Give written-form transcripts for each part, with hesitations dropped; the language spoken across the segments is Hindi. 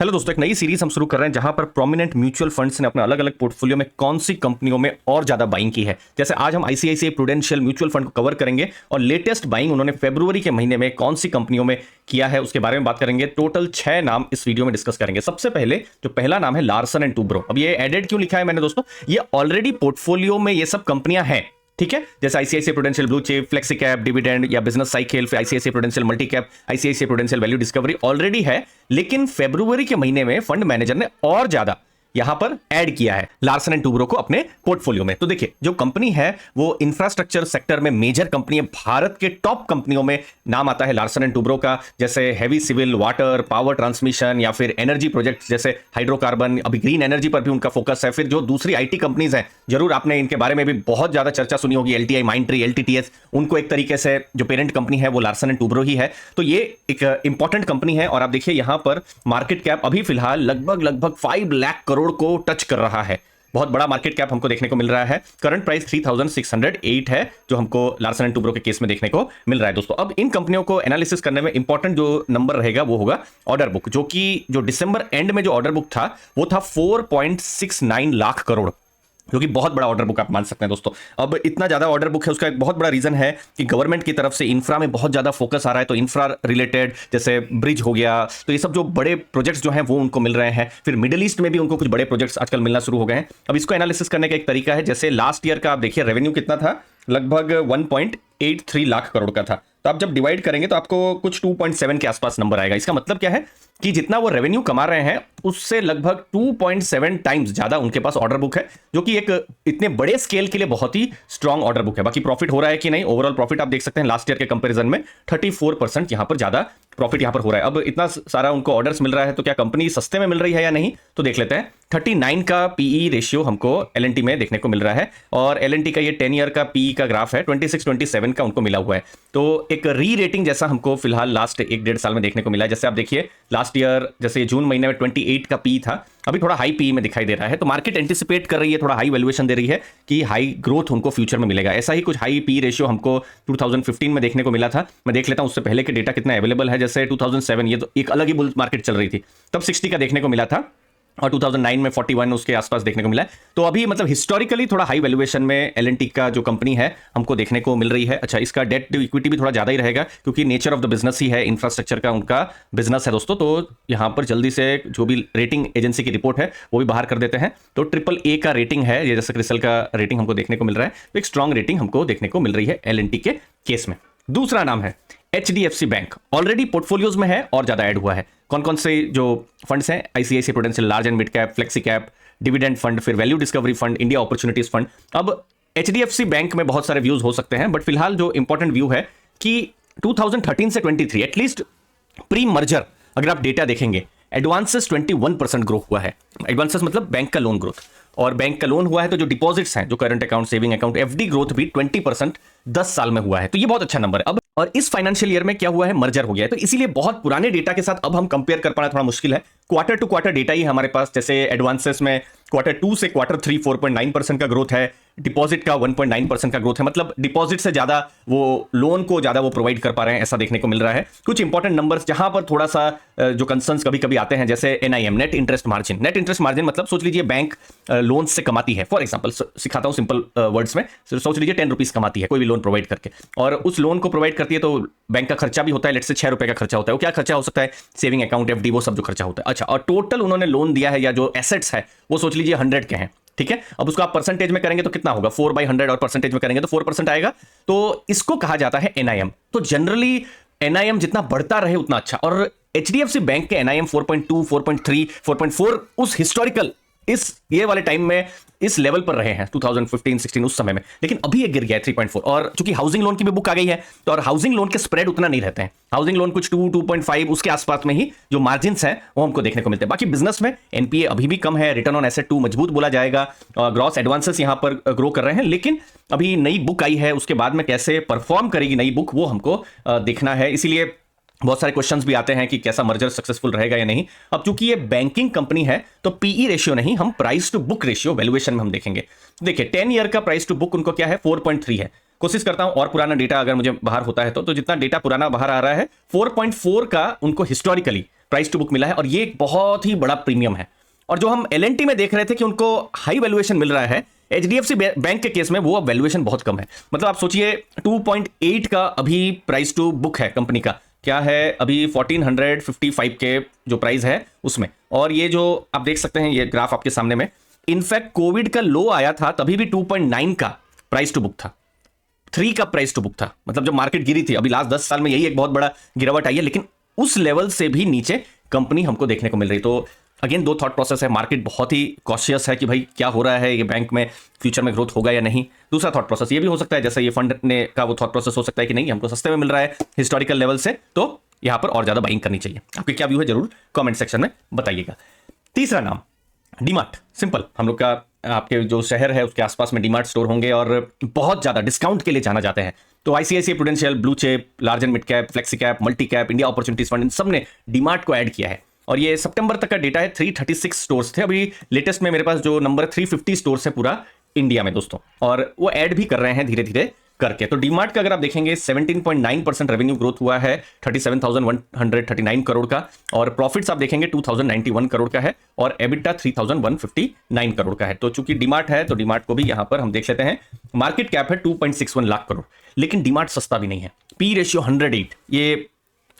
हेलो दोस्तों, एक नई सीरीज हम शुरू कर रहे हैं जहां पर प्रोमिनेंट म्यूचुअल फंड्स ने अपने अलग अलग पोर्टफोलियो में कौन सी कंपनियों में और ज्यादा बाइंग की है। जैसे आज हम आईसीआईसीआई प्रूडेंशियल म्यूचुअल फंड को कवर करेंगे और लेटेस्ट बाइंग उन्होंने फरवरी के महीने में कौन सी कंपनियों में किया है उसके बारे में बात करेंगे। टोटल 6 नाम इस वीडियो में डिस्कस करेंगे। सबसे पहले जो पहला नाम है लार्सन एंड टूब्रो। अब ये एडेड क्यों लिखा है मैंने दोस्तों, ये ऑलरेडी पोर्टफोलियो में ये सब कंपनियां हैं, ठीक है। जैसे ICICI prudential blue chip, flexi cap, dividend या बिजनेस साइकिल, फिर ICICI prudential multi cap, ICICI prudential value discovery already है। लेकिन फरवरी के महीने में फंड मैनेजर ने और ज्यादा यहां पर ऐड किया है लार्सन एंड टूब्रो को अपने पोर्टफोलियो में। तो देखिए, जो कंपनी है वो इंफ्रास्ट्रक्चर सेक्टर में मेजर कंपनी है। भारत के टॉप कंपनियों में नाम आता है लार्सन एंड टूब्रो का, जैसे heavy civil, water, power transmission या फिर एनर्जी प्रोजेक्ट्स जैसे हाइड्रोकार्बन। अभी ग्रीन एनर्जी पर भी उनका फोकस है। फिर जो दूसरी आईटी कंपनीज हैं, जरूर आपने इनके बारे में भी बहुत ज्यादा चर्चा सुनी होगी, एलटीआई, माइंडट्री, एलटीटीएस। उनको एक तरीके से जो पेरेंट कंपनी है वो लार्सन एंड टूब्रो ही है। तो ये एक इंपॉर्टेंट कंपनी है और आप देखिए यहां पर मार्केट कैप अभी फिलहाल लगभग 5 लाख करोड़ को टच कर रहा है। बहुत बड़ा मार्केट कैप हमको देखने को मिल रहा है। करंट प्राइस 3608 है जो हमको लार्सन एंड टूब्रो के केस में देखने को मिल रहा है दोस्तों। अब इन कंपनियों को एनालिसिस करने में इंपॉर्टेंट जो नंबर रहेगा वो होगा ऑर्डर बुक, जो कि जो दिसंबर एंड में जो ऑर्डर बुक था वो था 4.69 लाख करोड़, जो कि बहुत बड़ा ऑर्डर बुक आप मान सकते हैं दोस्तों। अब इतना ज्यादा ऑर्डर बुक है, उसका एक बहुत बड़ा रीजन है कि गवर्नमेंट की तरफ से इंफ्रा में बहुत ज्यादा फोकस आ रहा है। तो इंफ्रा रिलेटेड जैसे ब्रिज हो गया, तो ये सब जो बड़े प्रोजेक्ट्स जो हैं वो उनको मिल रहे हैं। फिर मिडिल ईस्ट में भी उनको कुछ बड़े प्रोजेक्ट्स आजकल मिलना शुरू हो गए हैं। अब इसको एनालिसिस करने का एक तरीका है, जैसे लास्ट ईयर का आप देखिए रेवेन्यू कितना था, लगभग 1.83 लाख करोड़ का था। तो आप जब डिवाइड करेंगे तो आपको कुछ 2.7 के आसपास नंबर आएगा। इसका मतलब क्या है कि जितना वो रेवेन्यू कमा रहे हैं उससे लगभग 2.7 टाइम्स ज्यादा उनके पास ऑर्डर बुक है, जो कि एक इतने बड़े स्केल के लिए बहुत ही स्ट्रांग ऑर्डर बुक है। बाकी प्रॉफिट हो रहा है कि नहीं, ओवरऑल प्रॉफिट आप देख सकते हैं लास्ट ईयर के कंपैरिजन में 34% यहां पर ज्यादा प्रॉफिट यहां पर हो रहा है। अब इतना सारा उनको ऑर्डर्स मिल रहा है तो क्या कंपनी सस्ते में मिल रही है या नहीं, तो देख लेते हैं। 39 का पीई रेशियो हमको एलएनटी में देखने को मिल रहा है और एलएनटी का ये 10 ईयर का पीई का ग्राफ है 26-27 का उनको मिला हुआ है। तो एक री रेटिंग जैसा हमको फिलहाल लास्ट 1-1.5 साल में देखने को मिला है। जैसे आप देखिए लास्ट ईयर जैसे जून महीने में 28 का पी था, अभी थोड़ा हाई पी में दिखाई दे रहा है। तो मार्केट एंटिसिपेट कर रही है, थोड़ा हाई वैल्यूएशन दे रही है कि हाई ग्रोथ उनको फ्यूचर में मिलेगा। ऐसा ही कुछ हाई पी रेशियो हमको 2015 में देखने को मिला था। मैं देख लेता हूं उससे पहले के डेटा कितना अवेलेबल है। जैसे 2007, ये तो एक अलग ही बुल मार्केट चल रही थी, तब 60 का देखने को मिला था और 2009 में 41 उसके आसपास देखने को मिला है। तो अभी मतलब हिस्टोरिकली थोड़ा हाई वैल्यूएशन में एलएनटी का जो कंपनी है हमको देखने को मिल रही है। अच्छा, इसका डेट टू इक्विटी भी थोड़ा ज्यादा ही रहेगा क्योंकि नेचर ऑफ द बिजनेस ही है, इंफ्रास्ट्रक्चर का उनका बिजनेस है दोस्तों। तो यहां पर जल्दी से जो भी रेटिंग एजेंसी की रिपोर्ट है वो भी बाहर कर देते हैं। तो AAA का रेटिंग है, ये जैसे क्रिसल का रेटिंग हमको देखने को मिल रहा है। तो एक स्ट्रॉन्ग रेटिंग हमको देखने को मिल रही है एलएनटी के केस में। दूसरा नाम है एचडीएफसी बैंक, ऑलरेडी पोर्टफोलियोज में है और ज्यादा ऐड हुआ है। कौन कौन से जो फंड्स हैं, ICICI prudential large and mid cap, flexi cap, dividend fund, फिर value discovery fund, India opportunities fund. अब एचडीएफसी बैंक में बहुत सारे व्यूज हो सकते हैं, बट फिलहाल जो इंपॉर्टेंट व्यू है कि 2013 से 23 एटलीस्ट प्री मर्जर अगर आप डेटा देखेंगे, एडवांसेस 21% ग्रो हुआ है। एडवांसेस मतलब बैंक का लोन ग्रोथ, और बैंक का लोन हुआ है तो जो डिपॉजिट्स हैं, जो current account, saving account, FD growth भी 20% 10 साल में हुआ है। तो ये बहुत अच्छा नंबर है। अब और इस फाइनेंशियल ईयर में क्या हुआ है, मर्जर हो गया है। तो इसीलिए बहुत पुराने डेटा के साथ अब हम कंपेयर कर पाना थोड़ा मुश्किल है। क्वार्टर टू क्वार्टर डेटा ही हमारे पास, जैसे एडवांसेस में Q2 से Q3 4.9% का ग्रोथ है, डिपॉजिट का 1.9% का ग्रोथ है। मतलब डिपॉजिट से ज्यादा वो लोन को ज्यादा वो प्रोवाइड कर पा रहे हैं, ऐसा देखने को मिल रहा है। कुछ इंपॉर्टेंट नंबर्स जहां पर थोड़ा सा जो कंसर्न्स कभी कभी आते हैं, जैसे NIM, net interest margin. Net interest margin मतलब सोच लीजिए बैंक लोन से कमाती है। फॉर एग्जाम्पल सिखाता हूं सिंपल वर्ड्स में, सोच लीजिए 10 रुपीज कमाती है कोई भी लोन प्रोवाइड करके, और उस लोन को प्रोवाइड करती है तो बैंक का खर्चा भी होता है, लेट से 6 रुपए का खर्चा होता है। वो क्या खर्चा हो सकता है, सेविंग अकाउंट, एफडी, वो सब जो खर्चा होता है। अच्छा, और टोटल उन्होंने लोन दिया है या जो एसेट्स है वो सोच लीजिए 100 के हैं, ठीक है। अब उसको आप परसेंटेज में करेंगे तो कितना होगा, 4/100, और परसेंटेज में करेंगे तो 4% आएगा। तो इसको कहा जाता है एनआईएम। तो जनरली एनआईएम जितना बढ़ता रहे उतना अच्छा, और एचडीएफसी बैंक के एनआईएम 4.2, 4.3, 4.4 उस हिस्टोरिकल इस ये वाले टाइम में इस लेवल पर रहे हैं 2015-16 उस समय में। लेकिन अभी ये गिर गया है 3.4, और चूंकि हाउसिंग लोन की भी बुक आ गई है तो और हाउसिंग लोन के स्प्रेड उतना नहीं रहते हैं। हाउसिंग लोन कुछ 2.5 उसके आसपास में ही जो मार्जिन्स हैं वो हमको देखने को मिलते हैं। बाकी बिजनेस में एनपीए अभी भी कम है, रिटर्न ऑन एसेट 2 मजबूत बोला जाएगा, और ग्रॉस एडवांसेस यहां पर ग्रो कर रहे हैं। लेकिन अभी नई बुक आई है, उसके बाद में कैसे परफॉर्म करेगी नई बुक वो हमको देखना है। इसीलिए बहुत सारे क्वेश्चंस भी आते हैं कि कैसा मर्जर सक्सेसफुल रहेगा या नहीं। अब चूंकि ये बैंकिंग कंपनी है तो पीई रेशियो नहीं, हम price to book ratio valuation में हम देखेंगे। देखिए 10 ईयर का प्राइस टू बुक उनको क्या है, 4.3 है। कोशिश करता हूं और पुराना डेटा अगर मुझे बाहर होता है तो जितना डेटा पुराना बाहर आ रहा है 4.4 का उनको हिस्टोरिकली प्राइस टू बुक मिला है और ये एक बहुत ही बड़ा प्रीमियम है। और जो हम एलएनटी में देख रहे थे कि उनको हाई वैल्यूएशन मिल रहा है, एचडीएफसी बैंक के केस में वो अब वैल्यूएशन बहुत कम है। मतलब आप सोचिए 2.8 का अभी प्राइस टू बुक है कंपनी का, क्या है अभी 1455 के जो प्राइस है उसमें। और ये जो आप देख सकते हैं ये ग्राफ आपके सामने में, इनफैक्ट कोविड का लो आया था तभी भी 2.9 का प्राइस टू बुक था, 3 का प्राइस टू बुक था। मतलब जब मार्केट गिरी थी, अभी लास्ट 10 साल में यही एक बहुत बड़ा गिरावट आई है, लेकिन उस लेवल से भी नीचे कंपनी हमको देखने को मिल रही। तो अगेन दो थॉट प्रोसेस है, मार्केट बहुत ही कॉशियस है कि भाई क्या हो रहा है, ये बैंक में फ्यूचर में ग्रोथ होगा या नहीं। दूसरा थॉट प्रोसेस ये भी हो सकता है, जैसे ये फंड ने का वो थॉट प्रोसेस हो सकता है कि नहीं हमको सस्ते में मिल रहा है हिस्टोरिकल लेवल से, तो यहां पर और ज्यादा बाइंग करनी चाहिए। आपके क्या व्यू है जरूर कमेंट सेक्शन में बताइएगा। तीसरा नाम डीमार्ट। सिंपल, हम लोग का आपके जो शहर है उसके आसपास में डीमार्ट स्टोर होंगे और बहुत ज्यादा डिस्काउंट के लिए जाना जाते हैं। तो ICICI prudential, blue chip, large and mid cap, flexi cap, multi cap, India opportunities fund, इन सब ने डीमार्ट को ऐड किया है। और ये सितंबर तक का डेटा है, 336 स्टोर्स थे। अभी लेटेस्ट में मेरे पास जो नंबर 350 स्टोर्स है पूरा इंडिया में दोस्तों, और वो ऐड भी कर रहे हैं धीरे धीरे करके। तो डीमार्ट का अगर आप देखेंगे 17.9% रेवेन्यू ग्रोथ हुआ है 37,139 करोड़ का, और प्रॉफिट्स आप देखेंगे 2,091 करोड़ का है, और एबिटा 3,159 करोड़ का है। तो चूंकि डीमार्ट है तो डीमार्ट को भी यहां पर हम देख लेते हैं। मार्केट कैप है 2.61 लाख करोड़, लेकिन डीमार्ट सस्ता भी नहीं है। पी रेशियो 108, ये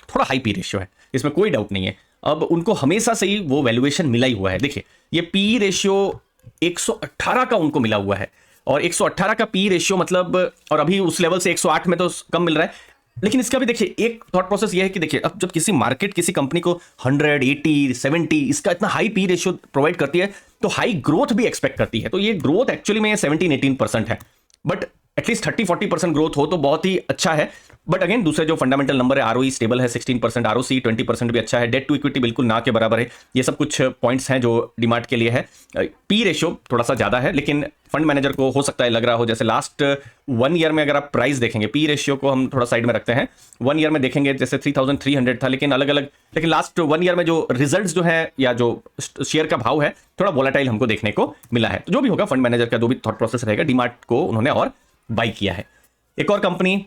थोड़ा हाई पी रेशियो है, इसमें कोई डाउट नहीं है। अब उनको हमेशा से ही वो वैल्यूएशन मिला ही हुआ है। देखिए ये पी रेशियो 118 का उनको मिला हुआ है, और 118 का पी रेशियो मतलब, और अभी उस लेवल से 108 में तो कम मिल रहा है। लेकिन इसका भी देखिए एक थॉट प्रोसेस ये है कि देखिए अब जब किसी मार्केट किसी कंपनी को 100, 80, 70 इसका इतना हाई पी रेशियो प्रोवाइड करती है तो हाई ग्रोथ भी एक्सपेक्ट करती है। तो ये ग्रोथ एक्चुअली में 17-18% है, बट एटलीस्ट 30-40% ग्रोथ हो तो बहुत ही अच्छा है। बट अगेन दूसरे जो फंडामेंटल नंबर है, आरओई स्टेबल है 16%, आरओसी 20% भी अच्छा है, डेट टू इक्विटी बिल्कुल ना के बराबर है। ये सब कुछ पॉइंट्स हैं जो डीमार्ट के लिए है। पी रेशियो थोड़ा सा ज्यादा है, लेकिन फंड मैनेजर को हो सकता है लग रहा हो, जैसे लास्ट 1 ईयर में अगर आप प्राइस देखेंगे, पी रेशियो को हम थोड़ा साइड में रखते हैं, 1 ईयर में देखेंगे जैसे 3,300 था, लेकिन अलग अलग, लेकिन लास्ट 1 ईयर में जो रिजल्ट्स जो है या जो शेयर का भाव है थोड़ा वोलेटाइल हमको देखने को मिला है। तो जो भी होगा फंड मैनेजर का जो भी थॉट प्रोसेस रहेगा, डीमार्ट को उन्होंने और बाई किया है। एक और कंपनी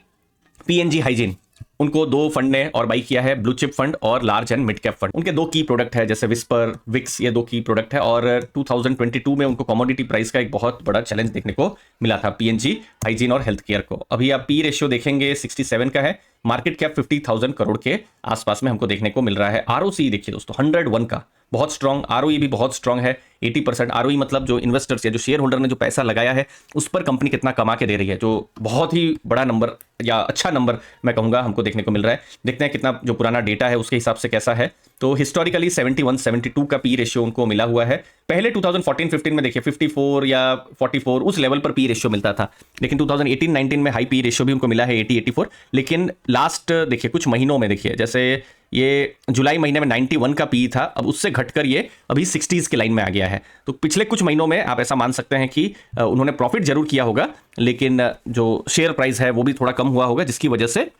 पीएनजी हाइजीन, उनको 2 फंड ने और बाई किया है, ब्लू चिप फंड और large and mid cap fund. उनके 2 की प्रोडक्ट है, जैसे विस्पर, विक्स, ये 2 की प्रोडक्ट है। और 2022 में उनको कमोडिटी प्राइस का एक बहुत बड़ा चैलेंज देखने को मिला था पीएनजी हाइजीन और हेल्थ केयर को। अभी आप पी रेशियो देखेंगे 67 का है, मार्केट कैप 50,000 करोड़ के आसपास में हमको देखने को मिल रहा है। आरओसी देखिए दोस्तों 101 का, बहुत स्ट्रांग। आरओई भी बहुत स्ट्रांग है 80%। आरओई मतलब जो इन्वेस्टर्स या जो शेयर होल्डर ने जो पैसा लगाया है उस पर कंपनी कितना कमा के दे रही है, जो बहुत ही बड़ा नंबर या अच्छा नंबर मैं कहूंगा हमको देखने को मिल रहा है। देखते हैं कितना जो पुराना डेटा है उसके हिसाब से कैसा है। तो हिस्टोरिकली 71-72 का पी रेशियो उनको मिला हुआ है। पहले 2014-15 में देखिए 54 या 44 उस लेवल पर पी रेशियो मिलता था, लेकिन 2018-19 में हाई पी रेशियो भी उनको मिला है 80-84। लेकिन लास्ट देखिए कुछ महीनों में देखिए, जैसे ये जुलाई महीने में 91 का पी था, अब उससे घटकर ये अभी 60s के लाइन में आ गया है। तो पिछले कुछ महीनों में आप ऐसा मान सकते हैं कि उन्होंने प्रॉफिट जरूर किया होगा, लेकिन जो शेयर प्राइस है वो भी थोड़ा कम हुआ होगा, जिसकी वजह से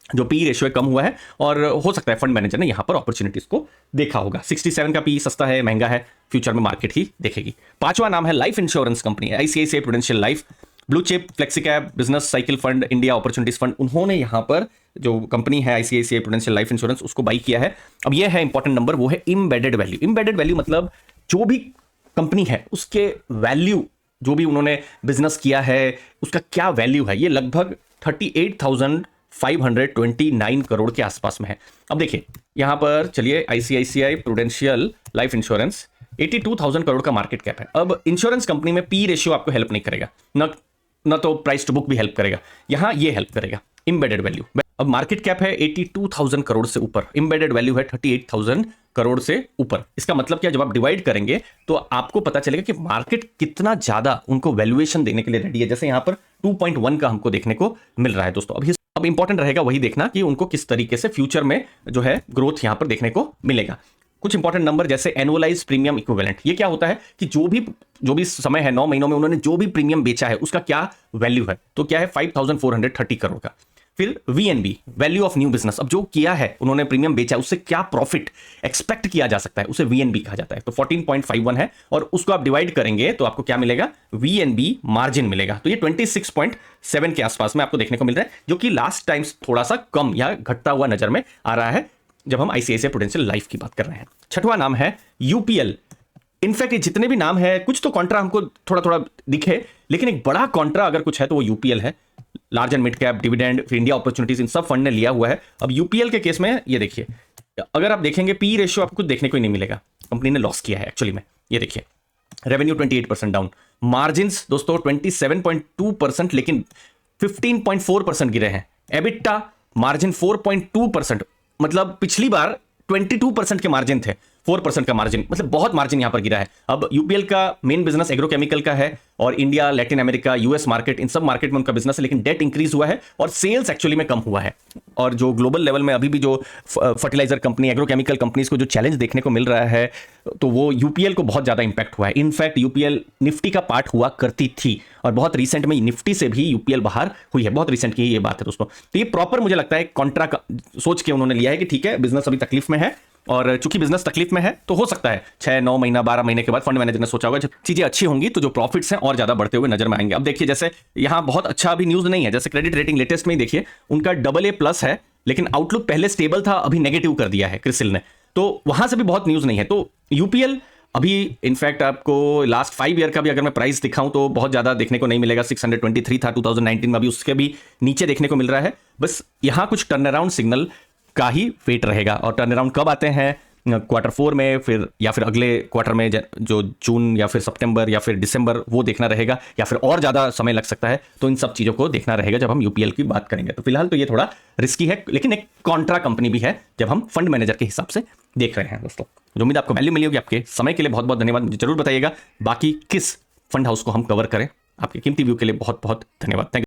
जो पी रेशियो कम हुआ है। और हो सकता है फंड मैनेजर ने यहां पर अपॉर्चुनिटीज को देखा होगा। 67 का पी सस्ता है, महंगा है, फ्यूचर में मार्केट ही देखेगी। 5वां नाम है life insurance company, ICICI prudential life, blue chip, flexi cap, business cycle fund, India opportunities fund. उन्होंने यहां पर जो कंपनी है आईसीआईसीआई प्रूडेंशियल लाइफ इंश्योरेंस उसको बाई किया है। अब यह है इंपॉर्टेंट नंबर, वो है एम्बेडेड वैल्यू। एम्बेडेड वैल्यू मतलब जो भी कंपनी है उसके वैल्यू, जो भी उन्होंने बिजनेस किया है उसका क्या वैल्यू है, ये लगभग 38,529 करोड़ के आसपास में है। अब देखिए यहां पर चलिए, ICICI prudential life insurance 82,000 crore का मार्केट कैप है। अब इंश्योरेंस कंपनी में पी रेशियो आपको हेल्प नहीं करेगा, न तो प्राइस टू बुक भी हेल्प करेगा, यहां ये हेल्प करेगा एम्बेडेड वैल्यू। अब मार्केट कैप है 82,000 करोड़ से ऊपर, एम्बेडेड वैल्यू है 38,000 करोड़ से ऊपर। इसका मतलब क्या, जब आप डिवाइड करेंगे तो आपको पता चलेगा कि मार्केट कितना ज्यादा उनको वैल्यूएशन देने के लिए रेडी है। जैसे यहां पर 2.1 का हमको देखने को मिल रहा है दोस्तों। अब इंपॉर्टेंट रहेगा वही देखना कि उनको किस तरीके से फ्यूचर में जो है ग्रोथ यहां पर देखने को मिलेगा। कुछ इंपॉर्टेंट नंबर जैसे एनुअलाइज प्रीमियम इक्विवेलेंट, ये क्या होता है कि जो भी समय है 9 महीनों में उन्होंने जो भी प्रीमियम बेचा है उसका क्या वैल्यू है, तो क्या है 5,430 करोड़ का। फिर वीएनबी, वैल्यू ऑफ न्यू बिजनेस, अब जो किया है उन्होंने प्रीमियम बेचा उससे क्या प्रॉफिट एक्सपेक्ट किया जा सकता है, उसे वीएनबी कहा जाता है। तो 14.51 है, और उसको आप डिवाइड करेंगे तो आपको क्या मिलेगा, वीएनबी मार्जिन मिलेगा। तो ये 26.7 के आसपास में आपको देखने को मिल रहा है, जो कि लास्ट टाइम थोड़ा सा कम या घटता हुआ नजर में आ रहा है जब हम आईसीआईसीआई प्रूडेंशियल लाइफ की बात कर रहे हैं। छठवां नाम है यूपीएल। इनफैक्ट ये जितने भी नाम है, कुछ तो कॉन्ट्रा हमको थोड़ा थोड़ा दिखे, लेकिन एक बड़ा कॉन्ट्रा अगर कुछ है तो वो यूपीएल है। Large and mid cap, dividend, फिर इंडिया अपॉर्चुनिटीज, इन सब फंड ने लिया हुआ है। अब यूपीएल के केस में ये देखिए, अगर आप देखेंगे पी रेशियो आपको कुछ देखने को ही नहीं मिलेगा, कंपनी ने लॉस किया है एक्चुअली में। ये देखिए रेवेन्यू 28% डाउन, मार्जिन दोस्तों 27.2%, लेकिन 15.4% गिरे हैं। एबिटा मार्जिन 4.2%, मतलब पिछली बार 22% के मार्जिन थे, 4% का मार्जिन, मतलब बहुत मार्जिन यहां पर गिरा है। अब यूपीएल का मेन बिजनेस एग्रोकेमिकल का है और India, Latin America, US market, इन सब मार्केट में उनका बिजनेस है, लेकिन डेट इंक्रीज हुआ है और सेल्स एक्चुअली में कम हुआ है। और जो ग्लोबल लेवल में अभी भी जो फर्टिलाइजर कंपनी, एग्रोकेमिकल कंपनीज को जो चैलेंज देखने को मिल रहा है, तो वो यूपीएल को बहुत ज्यादा इंपैक्ट हुआ है। इनफैक्ट यूपीएल निफ्टी का पार्ट हुआ करती थी और बहुत रिसेंट में निफ्टी से भी यूपीएल बाहर हुई है, बहुत रिसेंट की ये बात है दोस्तों। तो ये प्रॉपर मुझे लगता है कॉन्ट्रा सोच के उन्होंने लिया है कि ठीक है बिजनेस अभी तकलीफ में है, और चूंकि बिजनेस तकलीफ में है तो हो सकता है 6-9 महीना 12 महीने के बाद फंड मैनेजर ने सोचा होगा जब चीजें अच्छी होंगी तो जो प्रॉफिट्स हैं और ज्यादा बढ़ते हुए नजर में आएंगे। अब देखिए जैसे यहां बहुत अच्छा अभी न्यूज नहीं है, जैसे क्रेडिट रेटिंग लेटेस्ट में ही देखिए उनका AA+ है, लेकिन आउटलुक पहले स्टेबल था, अभी नेगेटिव कर दिया है क्रिसिल ने, तो वहां से भी बहुत न्यूज नहीं है। तो यूपीएल अभी इनफैक्ट आपको लास्ट 5 ईयर का भी अगर मैं प्राइस दिखाऊं तो बहुत ज्यादा देखने को नहीं मिलेगा। 623 था 2019 में, अभी उसके भी नीचे देखने को मिल रहा है। बस यहां कुछ टर्न अराउंड सिग्नल का ही वेट रहेगा, और टर्न अराउंड कब आते हैं, Q4 में, फिर या फिर अगले क्वार्टर में जो जून या फिर सितंबर या फिर दिसंबर, वो देखना रहेगा, या फिर और ज़्यादा समय लग सकता है। तो इन सब चीज़ों को देखना रहेगा जब हम यूपीएल की बात करेंगे। तो फिलहाल तो ये थोड़ा रिस्की है, लेकिन एक कॉन्ट्रा कंपनी भी है जब हम फंड मैनेजर के हिसाब से देख रहे हैं दोस्तों। जो उम्मीद आपको वैल्यू मिली होगी। आपके समय के लिए बहुत बहुत धन्यवाद। मुझे जरूर बताइएगा बाकी किस फंड हाउस को हम कवर करें। आपके कीमती व्यू के लिए बहुत बहुत धन्यवाद। Thank you.